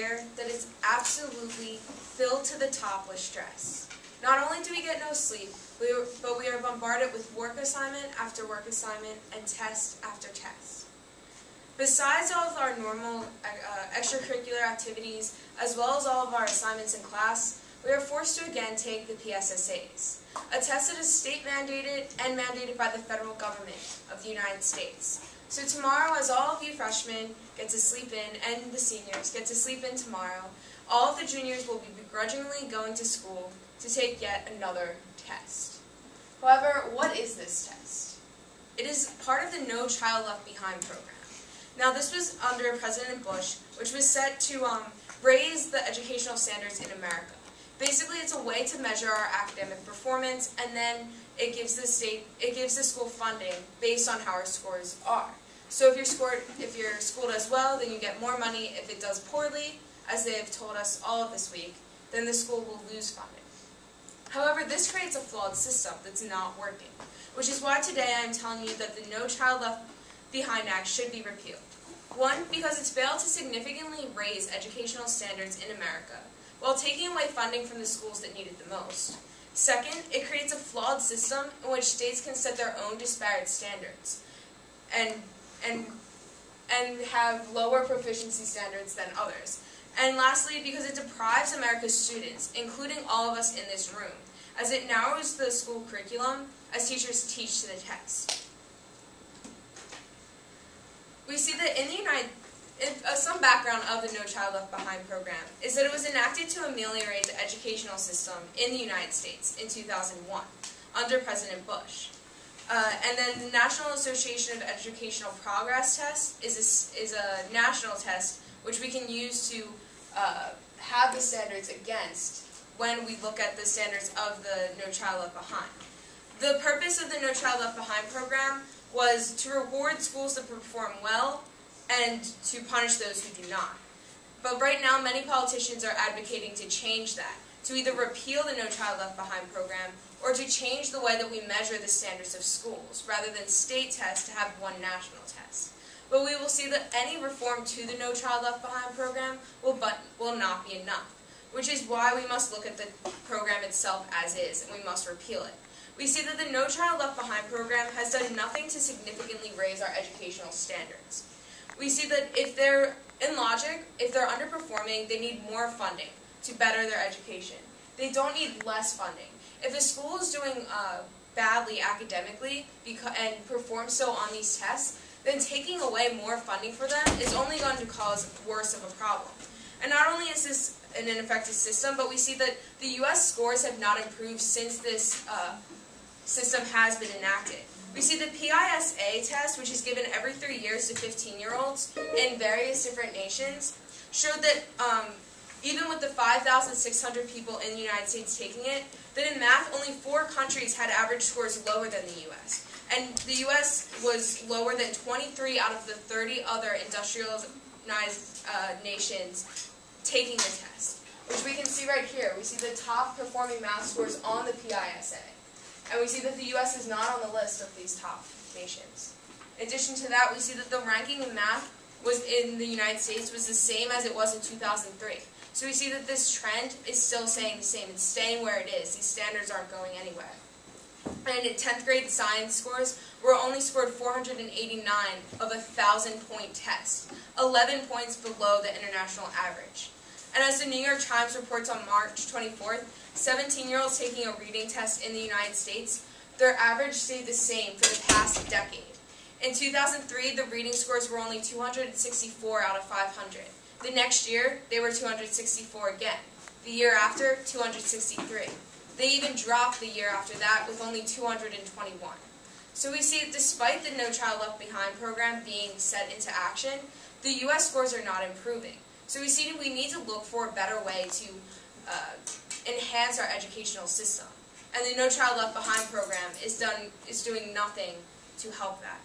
year that is absolutely filled to the top with stress. Not only do we get no sleep, but we are bombarded with work assignment after work assignment and test after test. Besides all of our normal extracurricular activities, as well as all of our assignments in class, we are forced to again take the PSSAs, a test that is state mandated and mandated by the federal government of the United States. So tomorrow, as all of you freshmen get to sleep in, and the seniors get to sleep in tomorrow, all of the juniors will be begrudgingly going to school to take yet another test. However, what is this test? It is part of the No Child Left Behind program. Now, this was under President Bush, which was set to raise the educational standards in America. Basically, it's a way to measure our academic performance, and then it gives the school funding based on how our scores are. So if your school does well, then you get more money. If it does poorly, as they have told us all of this week, then the school will lose funding. However, this creates a flawed system that's not working, which is why today I am telling you that the No Child Left Behind Act should be repealed. One, because it's failed to significantly raise educational standards in America, while taking away funding from the schools that need it the most. Second, it creates a flawed system in which states can set their own disparate standards and have lower proficiency standards than others. And lastly, because it deprives America's students, including all of us in this room, as it narrows the school curriculum as teachers teach to the test. We see that some background of the No Child Left Behind program is that it was enacted to ameliorate the educational system in the United States in 2001 under President Bush. And then the National Association of Educational Progress Test is a national test which we can use to have the standards against when we look at the standards of the No Child Left Behind. The purpose of the No Child Left Behind program was to reward schools that perform well and to punish those who do not. But right now, many politicians are advocating to change that, to either repeal the No Child Left Behind program or to change the way that we measure the standards of schools, rather than state tests to have one national test. But we will see that any reform to the No Child Left Behind program will not be enough, which is why we must look at the program itself as is, and we must repeal it. We see that the No Child Left Behind program has done nothing to significantly raise our educational standards. We see that if they're underperforming, they need more funding to better their education. They don't need less funding. If a school is doing badly academically and performs so on these tests, then taking away more funding for them is only going to cause worse of a problem. And not only is this an ineffective system, but we see that the U.S. scores have not improved since this system has been enacted. We see the PISA test, which is given every 3 years to 15-year-olds in various different nations, showed that even with the 5,600 people in the United States taking it, that in math only 4 countries had average scores lower than the U.S. And the U.S. was lower than 23 out of the 30 other industrialized nations taking the test, which we can see right here. We see the top performing math scores on the PISA. And we see that the U.S. is not on the list of these top nations. In addition to that, we see that the ranking in math in the United States was the same as it was in 2003. So we see that this trend is still staying the same. It's staying where it is. These standards aren't going anywhere. And in 10th grade science scores, we're only scored 489 of a 1,000-point test, 11 points below the international average. And as the New York Times reports on March 24th, 17-year-olds taking a reading test in the United States, their average stayed the same for the past decade. In 2003, the reading scores were only 264 out of 500. The next year, they were 264 again. The year after, 263. They even dropped the year after that with only 221. So we see that despite the No Child Left Behind program being set into action, the U.S. scores are not improving. So we see that we need to look for a better way to enhance our educational system. And the No Child Left Behind program is doing nothing to help that.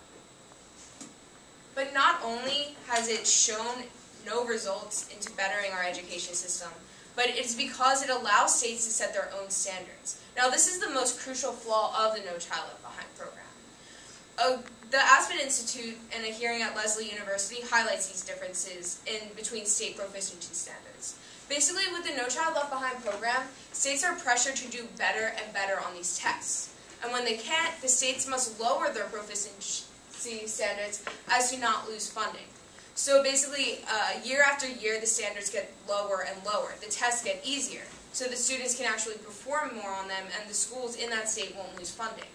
But not only has it shown no results into bettering our education system, but it's because it allows states to set their own standards. Now, this is the most crucial flaw of the No Child Left Behind program. The Aspen Institute and a hearing at Lesley University highlights these differences between state proficiency standards. Basically, with the No Child Left Behind program, states are pressured to do better and better on these tests. And when they can't, the states must lower their proficiency standards as to not lose funding. So basically, year after year, the standards get lower and lower. The tests get easier, so the students can actually perform more on them, and the schools in that state won't lose funding.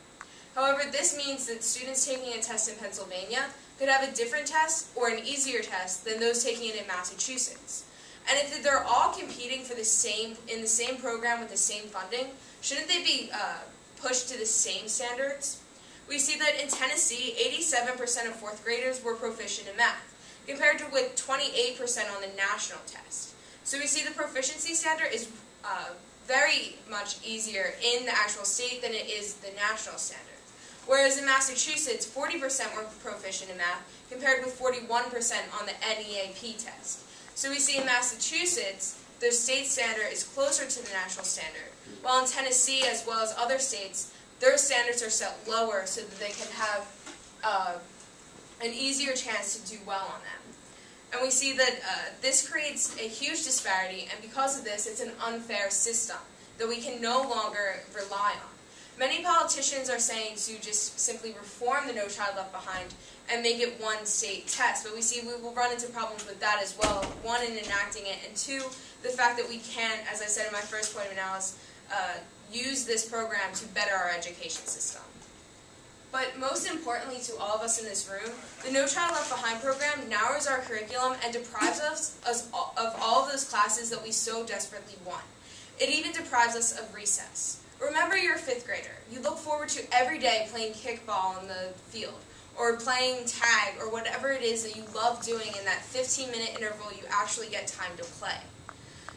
However, this means that students taking a test in Pennsylvania could have a different test or an easier test than those taking it in Massachusetts. And if they're all competing for in the same program with the same funding, shouldn't they be pushed to the same standards? We see that in Tennessee, 87% of fourth graders were proficient in math, compared to with 28% on the national test. So we see the proficiency standard is very much easier in the actual state than it is the national standard. Whereas in Massachusetts, 40% were proficient in math, compared with 41% on the NEAP test. So we see in Massachusetts, the state standard is closer to the national standard, while in Tennessee, as well as other states, their standards are set lower so that they can have an easier chance to do well on them. And we see that this creates a huge disparity, and because of this, it's an unfair system that we can no longer rely on. Many politicians are saying to just simply reform the No Child Left Behind and make it one state test, but we see we will run into problems with that as well. One, in enacting it, and two, the fact that we can't, as I said in my first point of analysis, use this program to better our education system. But most importantly to all of us in this room, the No Child Left Behind program narrows our curriculum and deprives us of all of those classes that we so desperately want. It even deprives us of recess. Remember, you're a fifth grader. You look forward to every day playing kickball on the field, or playing tag, or whatever it is that you love doing in that 15-minute interval you actually get time to play.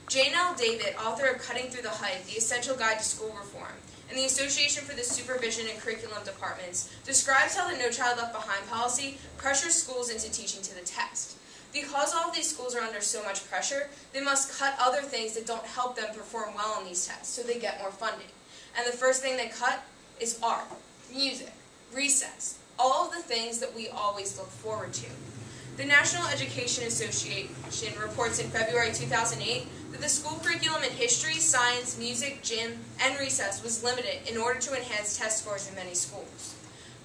Jane L. David, author of Cutting Through the Hype, The Essential Guide to School Reform, and the Association for the Supervision and Curriculum Departments, describes how the No Child Left Behind policy pressures schools into teaching to the test. Because all of these schools are under so much pressure, they must cut other things that don't help them perform well on these tests, so they get more funding. And the first thing they cut is art, music, recess, all of the things that we always look forward to. The National Education Association reports in February 2008 that the school curriculum in history, science, music, gym, and recess was limited in order to enhance test scores in many schools.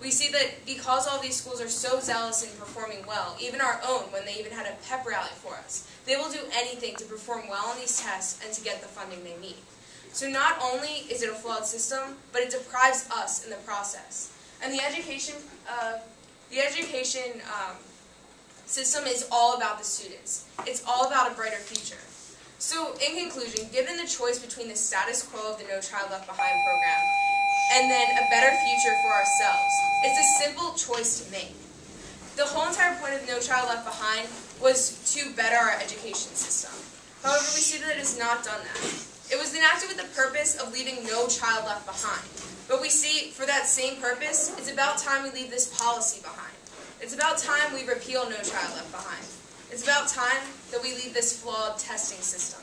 We see that because all these schools are so zealous in performing well, even our own, when they even had a pep rally for us, they will do anything to perform well on these tests and to get the funding they need. So not only is it a flawed system, but it deprives us in the process. And the education system is all about the students. It's all about a brighter future. So in conclusion, given the choice between the status quo of the No Child Left Behind program and then a better future for ourselves, it's a simple choice to make. The whole entire point of No Child Left Behind was to better our education system. However, we see that it has not done that. It was enacted with the purpose of leaving no child left behind. But we see, for that same purpose, it's about time we leave this policy behind. It's about time we repeal No Child Left Behind. It's about time that we leave this flawed testing system.